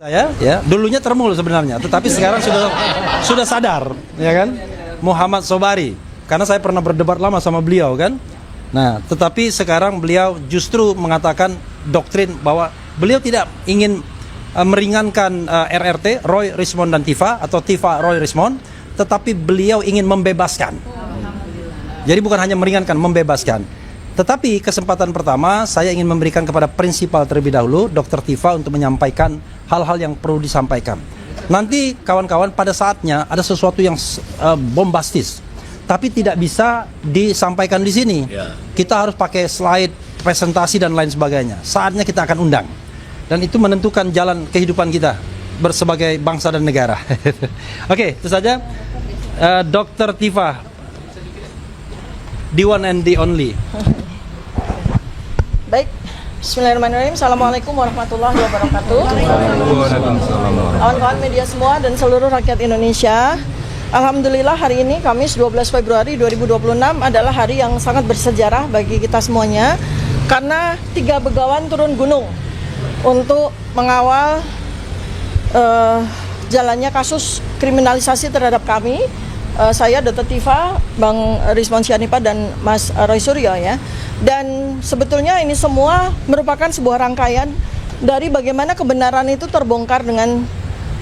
Ya, dulunya termul sebenarnya, tetapi sekarang sudah sadar, ya kan? Muhammad Sobari, karena saya pernah berdebat lama sama beliau kan. Nah, tetapi sekarang beliau justru mengatakan doktrin bahwa beliau tidak ingin meringankan RRT, Roy Rismond dan Tifa, atau Tifa Roy Rismond, tetapi beliau ingin membebaskan. Jadi bukan hanya meringankan, membebaskan. Tetapi kesempatan pertama saya ingin memberikan kepada prinsipal terlebih dahulu, Dr. Tifa, untuk menyampaikan hal-hal yang perlu disampaikan. Nanti kawan-kawan pada saatnya ada sesuatu yang bombastis, tapi tidak bisa disampaikan di sini. Kita harus pakai slide, presentasi dan lain sebagainya. Saatnya kita akan undang. Dan itu menentukan jalan kehidupan kita sebagai bangsa dan negara. Oke, itu saja. Dr. Tifa, the one and the only. Baik, bismillahirrahmanirrahim. Assalamualaikum warahmatullahi wabarakatuh. Kawan-kawan media semua dan seluruh rakyat Indonesia, alhamdulillah hari ini Kamis 12 Februari 2026 adalah hari yang sangat bersejarah bagi kita semuanya, karena 3 begawan turun gunung untuk mengawal jalannya kasus kriminalisasi terhadap kami. Saya Dr. Tifa, Bang Rismond Syahnipa dan Mas Roy Suryo ya. Dan sebetulnya ini semua merupakan sebuah rangkaian dari bagaimana kebenaran itu terbongkar dengan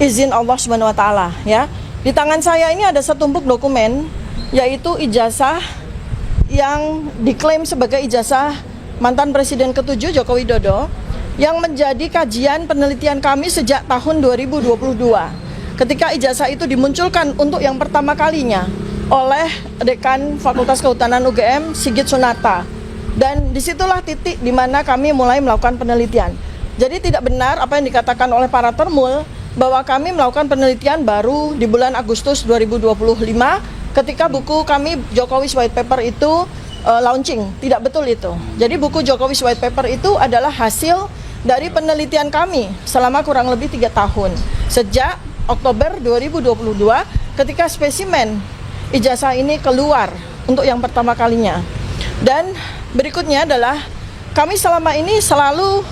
izin Allah Subhanahu wa taala ya. Di tangan saya ini ada setumpuk dokumen, yaitu ijazah yang diklaim sebagai ijazah mantan Presiden ke-7 Joko Widodo, yang menjadi kajian penelitian kami sejak tahun 2022. Ketika ijazah itu dimunculkan untuk yang pertama kalinya oleh Dekan Fakultas Kehutanan UGM Sigit Sunarta, dan disitulah titik di mana kami mulai melakukan penelitian. Jadi tidak benar apa yang dikatakan oleh para termul bahwa kami melakukan penelitian baru di bulan Agustus 2025 ketika buku kami Jokowi's White Paper itu launching. Tidak betul itu. Jadi buku Jokowi's White Paper itu adalah hasil dari penelitian kami selama kurang lebih 3 tahun. Sejak Oktober 2022 ketika spesimen ijazah ini keluar untuk yang pertama kalinya. Dan berikutnya adalah kami selama ini selalu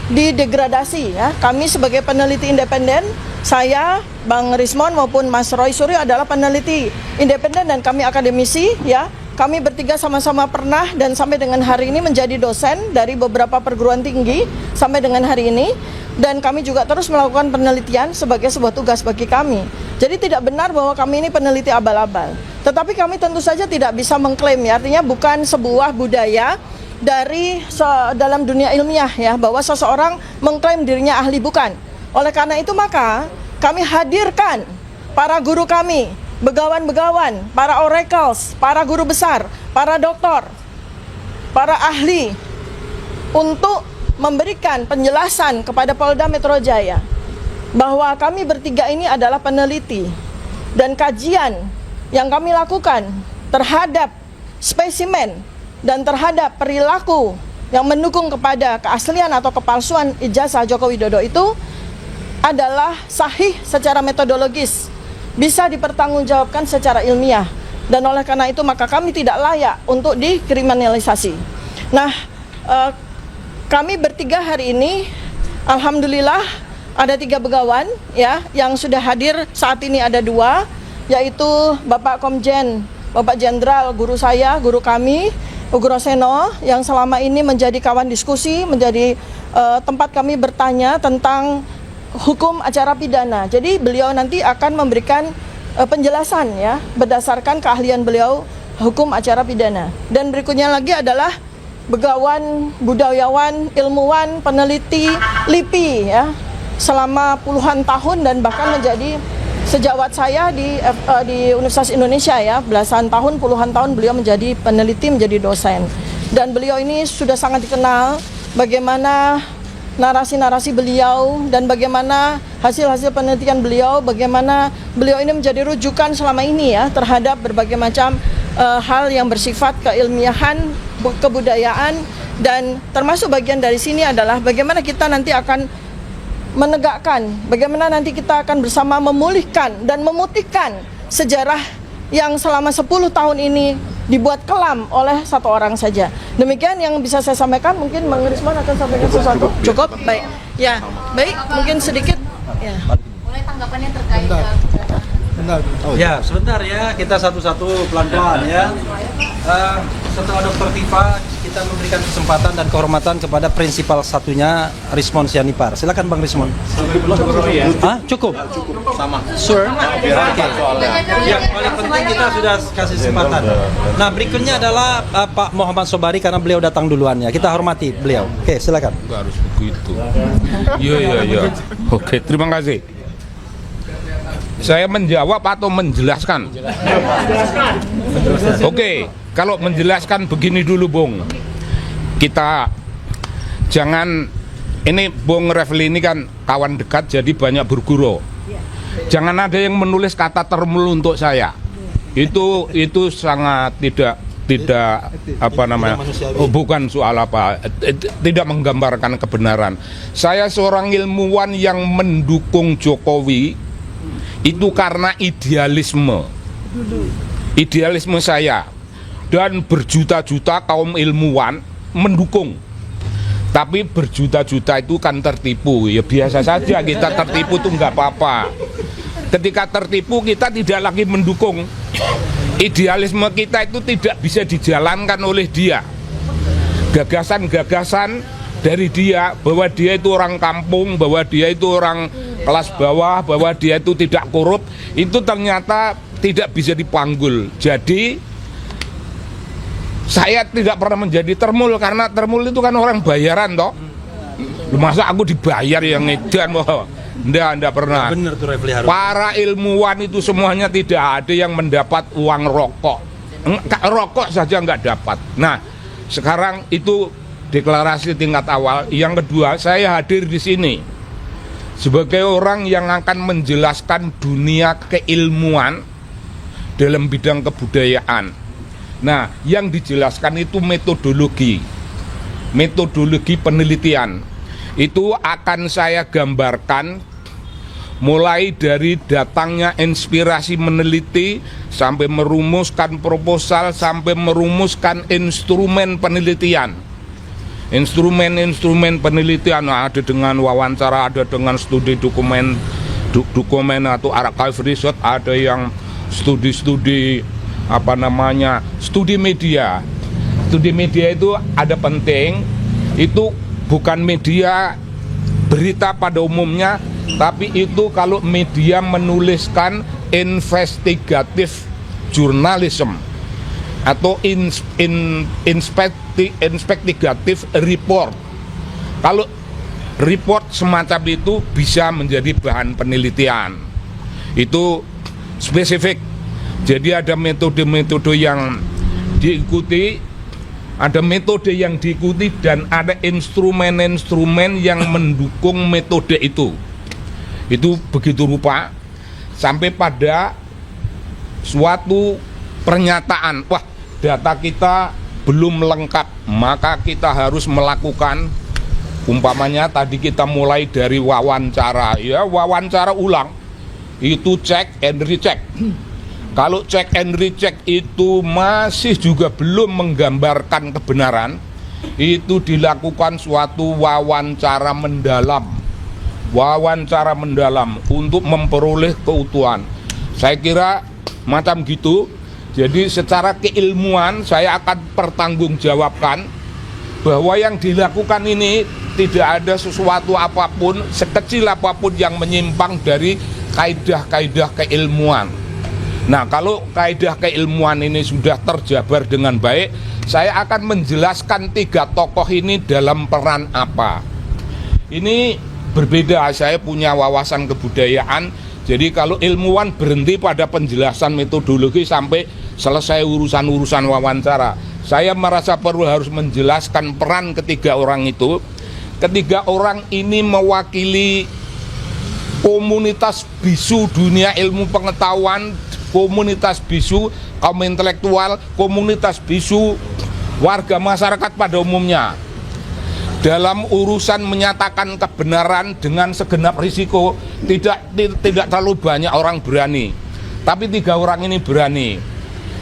didegradasi ya. Kami sebagai peneliti independen, saya, Bang Rismond maupun Mas Roy Suryo adalah peneliti independen dan kami akademisi ya. Kami bertiga sama-sama pernah dan sampai dengan hari ini menjadi dosen dari beberapa perguruan tinggi sampai dengan hari ini. Dan kami juga terus melakukan penelitian sebagai sebuah tugas bagi kami. Jadi tidak benar bahwa kami ini peneliti abal-abal. Tetapi kami tentu saja tidak bisa mengklaim ya, artinya bukan sebuah budaya dari dalam dunia ilmiah ya, bahwa seseorang mengklaim dirinya ahli, bukan. Oleh karena itu maka kami hadirkan para guru kami, begawan-begawan, para oracles, para guru besar, para doktor, para ahli untuk memberikan penjelasan kepada Polda Metro Jaya bahwa kami bertiga ini adalah peneliti dan kajian yang kami lakukan terhadap spesimen dan terhadap perilaku yang mendukung kepada keaslian atau kepalsuan ijazah Joko Widodo itu adalah sahih secara metodologis, bisa dipertanggungjawabkan secara ilmiah, dan oleh karena itu maka kami tidak layak untuk dikriminalisasi. Nah, kami bertiga hari ini, alhamdulillah ada 3 begawan ya yang sudah hadir saat ini, ada 2, yaitu Bapak Komjen, Bapak Jenderal, guru saya, guru kami, Ugo Roseno, yang selama ini menjadi kawan diskusi, menjadi tempat kami bertanya tentang hukum acara pidana. Jadi beliau nanti akan memberikan penjelasan ya berdasarkan keahlian beliau hukum acara pidana. Dan berikutnya lagi adalah begawan, budayawan, ilmuwan, peneliti LIPI ya selama puluhan tahun dan bahkan menjadi sejawat saya di Universitas Indonesia ya, belasan tahun, puluhan tahun beliau menjadi peneliti, menjadi dosen. Dan beliau ini sudah sangat dikenal bagaimana narasi-narasi beliau dan bagaimana hasil-hasil penelitian beliau, bagaimana beliau ini menjadi rujukan selama ini ya terhadap berbagai macam hal yang bersifat keilmiahan, kebudayaan, dan termasuk bagian dari sini adalah bagaimana kita nanti akan menegakkan, bagaimana nanti kita akan bersama memulihkan dan memutihkan sejarah yang selama 10 tahun ini dibuat kelam oleh satu orang saja. Demikian yang bisa saya sampaikan. Mungkin Bang Rismond akan sampaikan sesuatu. Cukup? Baik. Ya, baik. Mungkin sedikit Ya. Mulai tanggapannya terkait Ya, sebentar ya, kita satu-satu pelan-pelan ya. Setelah Dr. Tifa, kita memberikan kesempatan dan kehormatan kepada prinsipal satunya, Rismon Sianipar. Silakan Bang Rismon. Hah? Cukup? Sama. Sure? Oke. Yang paling penting kita sudah kasih kesempatan. Nah, berikutnya adalah Pak Muhammad Sobari karena beliau datang duluan ya. Kita hormati beliau. Oke, silakan. Nggak harus begitu. Iya. Oke, terima kasih. Saya menjawab atau menjelaskan? Oke, kalau menjelaskan begini dulu, Bung. Kita jangan, ini Bung Refli ini kan kawan dekat jadi banyak berguru. Jangan ada yang menulis kata termul untuk saya. Itu sangat tidak apa namanya, bukan soal apa, tidak menggambarkan kebenaran. Saya seorang ilmuwan yang mendukung Jokowi itu karena idealisme saya, dan berjuta-juta kaum ilmuwan mendukung. Tapi berjuta-juta itu kan tertipu, ya biasa saja kita tertipu tuh nggak apa-apa. Ketika tertipu kita tidak lagi mendukung. Idealisme kita itu tidak bisa dijalankan oleh dia. Gagasan-gagasan dari dia, bahwa dia itu orang kampung, bahwa dia itu orang kelas bawah, bahwa dia itu tidak korup, itu ternyata tidak bisa dipanggul. Jadi saya tidak pernah menjadi termul, karena termul itu kan orang bayaran toh. Masa aku dibayar yang edan? Enggak pernah. Benar tuh Refli Harun. Para ilmuwan itu semuanya tidak ada yang mendapat uang rokok. Rokok saja nggak dapat. Nah, sekarang itu deklarasi tingkat awal. Yang kedua, saya hadir di sini sebagai orang yang akan menjelaskan dunia keilmuan dalam bidang kebudayaan. Nah, yang dijelaskan itu metodologi penelitian. Itu akan saya gambarkan mulai dari datangnya inspirasi meneliti, sampai merumuskan proposal, sampai merumuskan instrumen penelitian. Instrumen penelitian ada dengan wawancara, ada dengan studi dokumen atau archive research, ada yang studi media. Studi media itu ada penting, itu bukan media berita pada umumnya, tapi itu kalau media menuliskan investigatif journalism atau investigatif report. Kalau report semacam itu bisa menjadi bahan penelitian. Itu spesifik. Jadi ada metode-metode yang diikuti, ada metode yang diikuti, dan ada instrumen-instrumen yang mendukung metode itu. Itu begitu rupa sampai pada suatu pernyataan, wah, data kita belum lengkap, maka kita harus melakukan, umpamanya tadi kita mulai dari wawancara, ya wawancara ulang, itu check and recheck. Kalau check and recheck itu masih juga belum menggambarkan kebenaran, itu dilakukan suatu wawancara mendalam untuk memperoleh keutuhan. Saya kira macam gitu. Jadi secara keilmuan saya akan pertanggungjawabkan bahwa yang dilakukan ini tidak ada sesuatu apapun, sekecil apapun yang menyimpang dari kaidah-kaidah keilmuan. Nah, kalau kaidah keilmuan ini sudah terjabar dengan baik, saya akan menjelaskan 3 tokoh ini dalam peran apa. Ini berbeda, saya punya wawasan kebudayaan, jadi kalau ilmuwan berhenti pada penjelasan metodologi sampai selesai urusan-urusan wawancara. Saya merasa perlu harus menjelaskan peran ketiga orang itu. Ketiga orang ini mewakili komunitas bisu dunia ilmu pengetahuan, komunitas bisu kaum intelektual, komunitas bisu warga masyarakat pada umumnya. Dalam urusan menyatakan kebenaran dengan segenap risiko, tidak terlalu banyak orang berani, tapi 3 orang ini berani.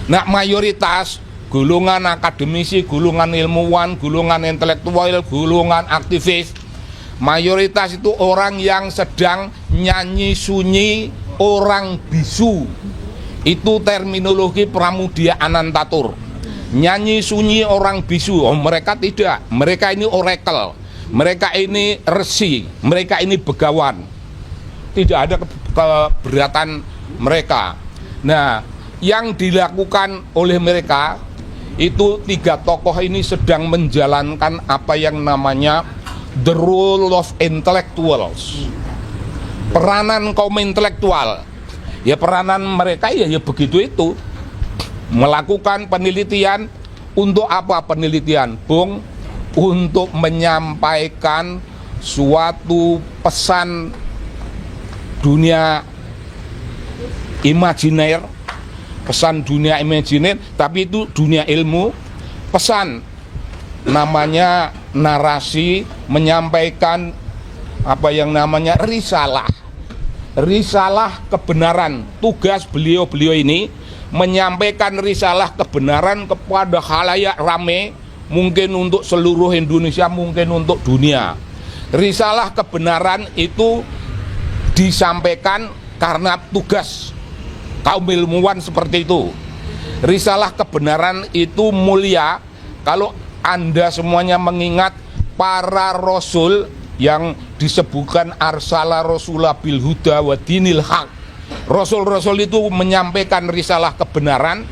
Nah, mayoritas golongan akademisi, golongan ilmuwan, golongan intelektual, golongan aktivis, mayoritas itu orang yang sedang nyanyi sunyi, orang bisu. Itu terminologi Pramudia Anantatur. Nyanyi sunyi orang bisu. Oh, mereka tidak, mereka ini oracle, mereka ini resi, mereka ini begawan. Tidak ada keberatan mereka. Nah, yang dilakukan oleh mereka itu 3 tokoh ini sedang menjalankan apa yang namanya the role of intellectuals, peranan kaum intelektual. Ya peranan mereka ya begitu itu, melakukan penelitian. Untuk apa penelitian, Bung? Untuk menyampaikan suatu pesan dunia imajiner, pesan dunia imajiner, tapi itu dunia ilmu, pesan namanya narasi, menyampaikan apa yang namanya risalah kebenaran. Tugas beliau ini menyampaikan risalah kebenaran kepada khalayak rame, mungkin untuk seluruh Indonesia, mungkin untuk dunia. Risalah kebenaran itu disampaikan karena tugas kaum ilmuwan seperti itu. Risalah kebenaran itu mulia. Kalau Anda semuanya mengingat para rasul yang disebutkan arsala rasula bil huda wa dinil haq. Rasul-rasul itu menyampaikan risalah kebenaran,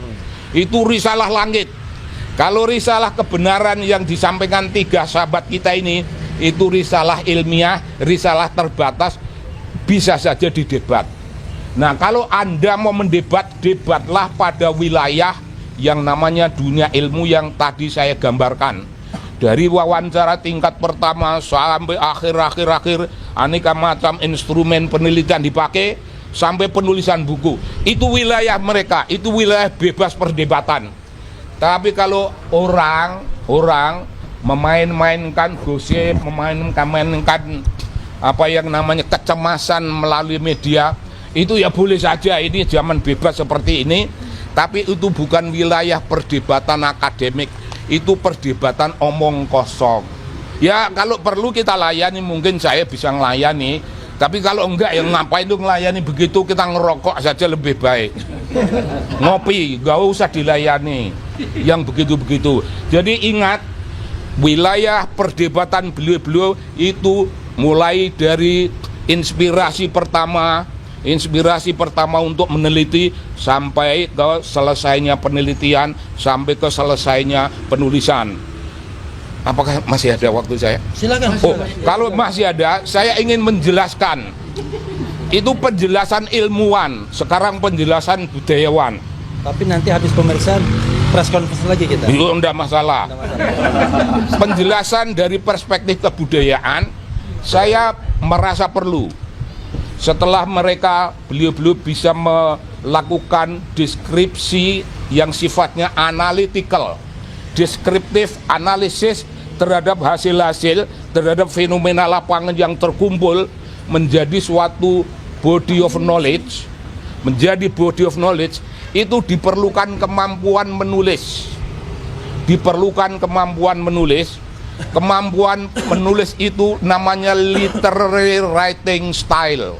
itu risalah langit. Kalau risalah kebenaran yang disampaikan 3 sahabat kita ini, itu risalah ilmiah, risalah terbatas, bisa saja didebat. Nah, kalau Anda mau mendebat, debatlah pada wilayah yang namanya dunia ilmu yang tadi saya gambarkan. Dari wawancara tingkat pertama sampai akhir, aneka macam instrumen penelitian dipakai, sampai penulisan buku. Itu wilayah mereka, itu wilayah bebas perdebatan. Tapi kalau orang memain-mainkan gosip, memainkan apa yang namanya kecemasan melalui media, itu ya boleh saja, ini zaman bebas seperti ini. Tapi itu bukan wilayah perdebatan akademik, itu perdebatan omong kosong. Ya kalau perlu kita layani, mungkin saya bisa ngelayani. Tapi kalau enggak, ya ngapain tuh ngelayani begitu, kita ngerokok saja lebih baik. Ngopi, gak usah dilayani yang begitu-begitu. Jadi ingat, wilayah perdebatan beliau-beliau itu mulai dari inspirasi pertama untuk meneliti sampai ke selesainya penelitian, sampai ke selesainya penulisan. Apakah masih ada waktu saya? Silakan. Oh, kalau masih ada, saya ingin menjelaskan. Itu penjelasan ilmuwan, sekarang penjelasan budayawan. Tapi nanti habis pemeriksaan press conference lagi kita. Itu enggak masalah. Penjelasan dari perspektif kebudayaan, saya merasa perlu. Setelah mereka beliau-beliau bisa melakukan deskripsi yang sifatnya analytical, deskriptif analisis terhadap hasil-hasil, terhadap fenomena lapangan yang terkumpul menjadi suatu body of knowledge, itu diperlukan kemampuan menulis. Kemampuan menulis itu namanya literary writing style.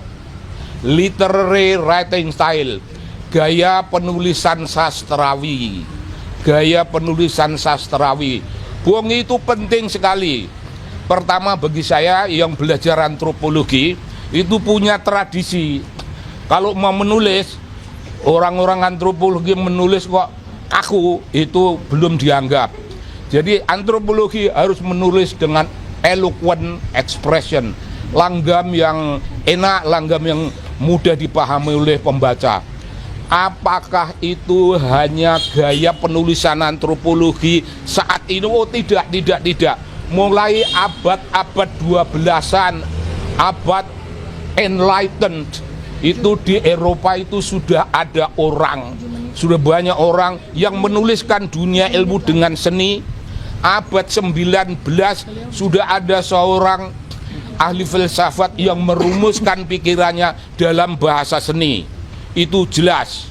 Gaya penulisan sastrawi. Bung, itu penting sekali. Pertama, bagi saya yang belajar antropologi itu punya tradisi. Kalau mau menulis, orang-orang antropologi menulis kok kaku, itu belum dianggap. Jadi antropologi harus menulis dengan eloquent expression, langgam yang enak, langgam yang mudah dipahami oleh pembaca. Apakah itu hanya gaya penulisan antropologi saat ini? Oh tidak. Mulai abad 12-an, abad enlightened, itu di Eropa itu sudah ada orang, sudah banyak orang yang menuliskan dunia ilmu dengan seni. Abad 19 sudah ada seorang ahli filsafat yang merumuskan pikirannya dalam bahasa seni. Itu jelas.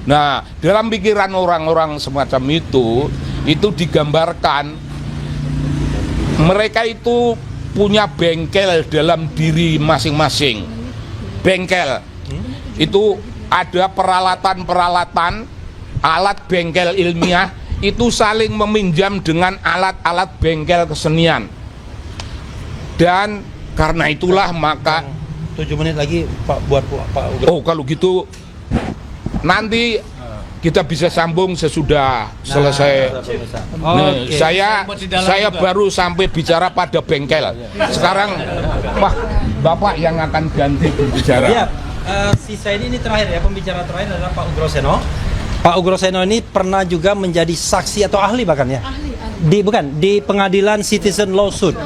Nah, dalam pikiran orang-orang semacam itu digambarkan mereka itu punya bengkel dalam diri masing-masing. Bengkel itu ada peralatan-peralatan, alat bengkel ilmiah itu saling meminjam dengan alat-alat bengkel kesenian. Dan karena itulah maka 7 menit lagi Pak buat Pak Ugro. oh kalau gitu nanti kita bisa sambung sesudah selesai. Nih, saya baru sampai bicara pada bengkel. Sekarang Bapak yang akan ganti berbicara. Ya, sisa ini terakhir ya, pembicara terakhir adalah Pak Ugro Seno. Pak Ugro Seno ini pernah juga menjadi saksi atau ahli bahkan ya. Di pengadilan citizen lawsuit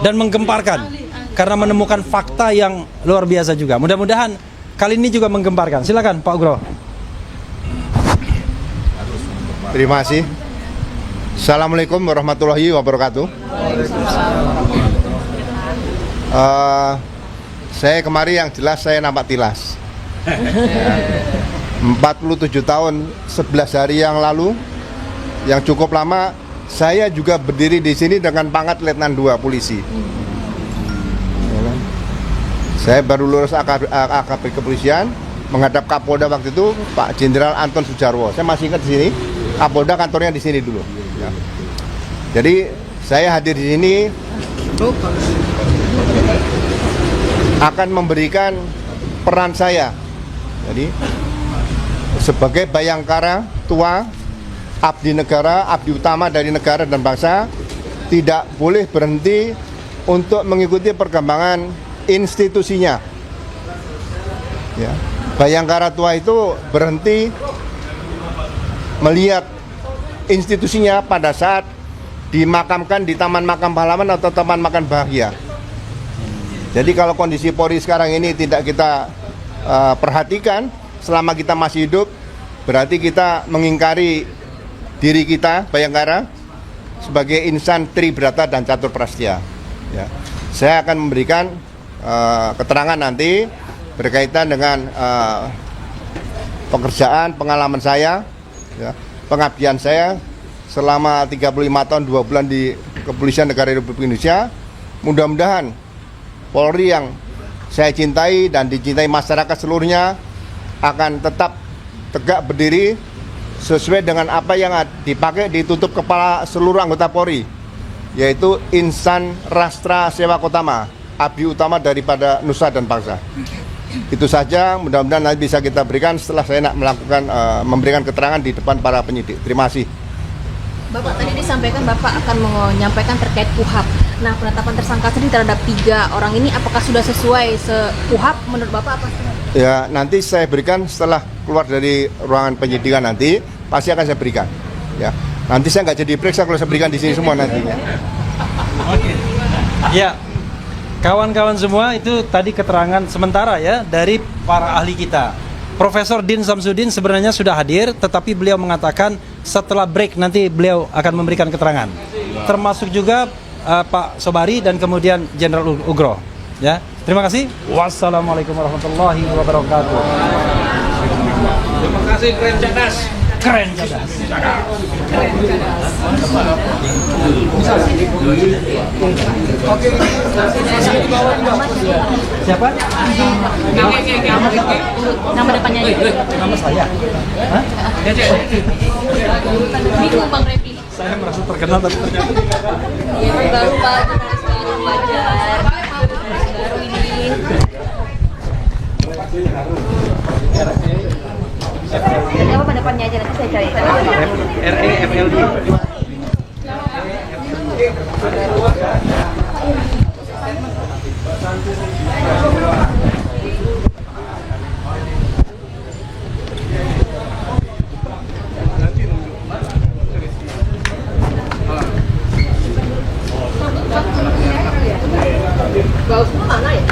dan menggemparkan karena menemukan fakta yang luar biasa juga. Mudah-mudahan kali ini juga menggemparkan. Silakan Pak Ugro. Terima kasih. Assalamualaikum warahmatullahi wabarakatuh. Saya kemarin yang jelas saya nampak tilas. 47 tahun 11 hari yang lalu, yang cukup lama, saya juga berdiri di sini dengan pangkat Letnan 2 polisi. Saya baru lulus AKP kepolisian, menghadap Kapolda waktu itu Pak Jenderal Anton Sujarwo. Saya masih ingat di sini. Kapolda kantornya di sini dulu. Ya. Jadi saya hadir di sini akan memberikan peran saya. Jadi sebagai bayangkara tua, abdi negara, abdi utama dari negara dan bangsa, tidak boleh berhenti untuk mengikuti perkembangan institusinya. Ya. Bayangkara tua itu berhenti melihat institusinya pada saat dimakamkan di Taman Makam Pahlawan atau Taman Makam Bahagia. Jadi kalau kondisi Polri sekarang ini tidak kita perhatikan selama kita masih hidup, berarti kita mengingkari diri kita, Bayangkara, sebagai insan tribrata dan catur prastya. Ya. Saya akan memberikan keterangan nanti berkaitan dengan pekerjaan, pengalaman saya, ya, pengabdian saya selama 35 tahun 2 bulan di Kepolisian Negara Republik Indonesia. Mudah-mudahan Polri yang saya cintai dan dicintai masyarakat seluruhnya akan tetap tegak berdiri sesuai dengan apa yang dipakai ditutup kepala seluruh anggota Polri, yaitu insan rastra sewa kotama, abdi utama daripada nusa dan bangsa. Itu saja, mudah-mudahan nanti bisa kita berikan setelah saya melakukan memberikan keterangan di depan para penyidik. Terima kasih. Bapak tadi disampaikan Bapak akan menyampaikan terkait KUHAP. Nah, penetapan tersangka sendiri terhadap 3 orang ini apakah sudah sesuai KUHAP menurut Bapak apa? Ya, nanti saya berikan setelah keluar dari ruangan penyidikan nanti pasti akan saya berikan. Ya, nanti saya nggak jadi periksa kalau saya berikan di sini semua nantinya. Ya. Kawan-kawan semua, itu tadi keterangan sementara ya dari para ahli kita. Profesor Din Samsudin sebenarnya sudah hadir, tetapi beliau mengatakan setelah break nanti beliau akan memberikan keterangan. Termasuk juga Pak Sobari dan kemudian Jenderal Ugro. Ya, terima kasih. Wassalamualaikum warahmatullahi wabarakatuh. Terima kasih, keren cerdas. Keren cerdas. Siapa? Nama depannya aja. Nama saya. Hah? Bingung Bang Repi. Saya merasa terkenal tapi ternyata Iya, baru Pak, baru wajar. Baru ini. Apa pada depannya aja nanti saya cari. REFLD. Gausnya mana ya?